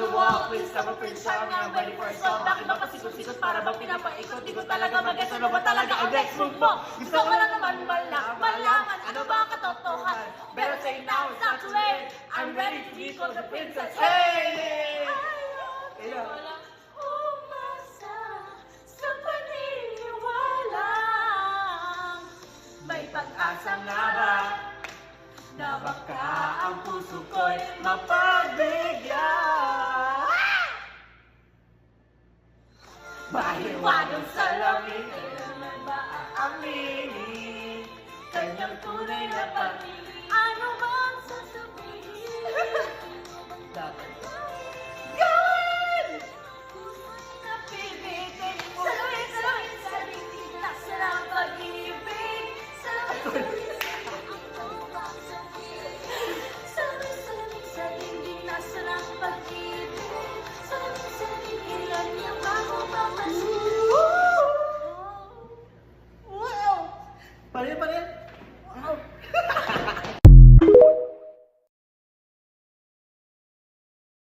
the wall, please come up and shine. I'm ready for a song. Bakit ba pasikot-sikot para bang pinapaikot? Di ko talaga mag-guess ano ba talaga ang next move mo? Gusto ko lang naman malaman ano ba ang katotohanan. Better say now, it's not too late. I'm ready to be called the princess. Hey! Yeah. Walang umasa sa paniniwala. May pag-asa nga ba na baka ang puso ko'y mapagbigyan? Mahiwagang salamin, kailangan ba aaminin? Kanyang tunay na pag-ibig, Ano bang sasabihin? dapat Gawin! Napibitin Salamin sa dingding na sarang pag-ibig Salamin sa dingding na sarang pag-ibig Salamin sa dingding ilan niyang bago papansin Wow! Pa rin, pa rin.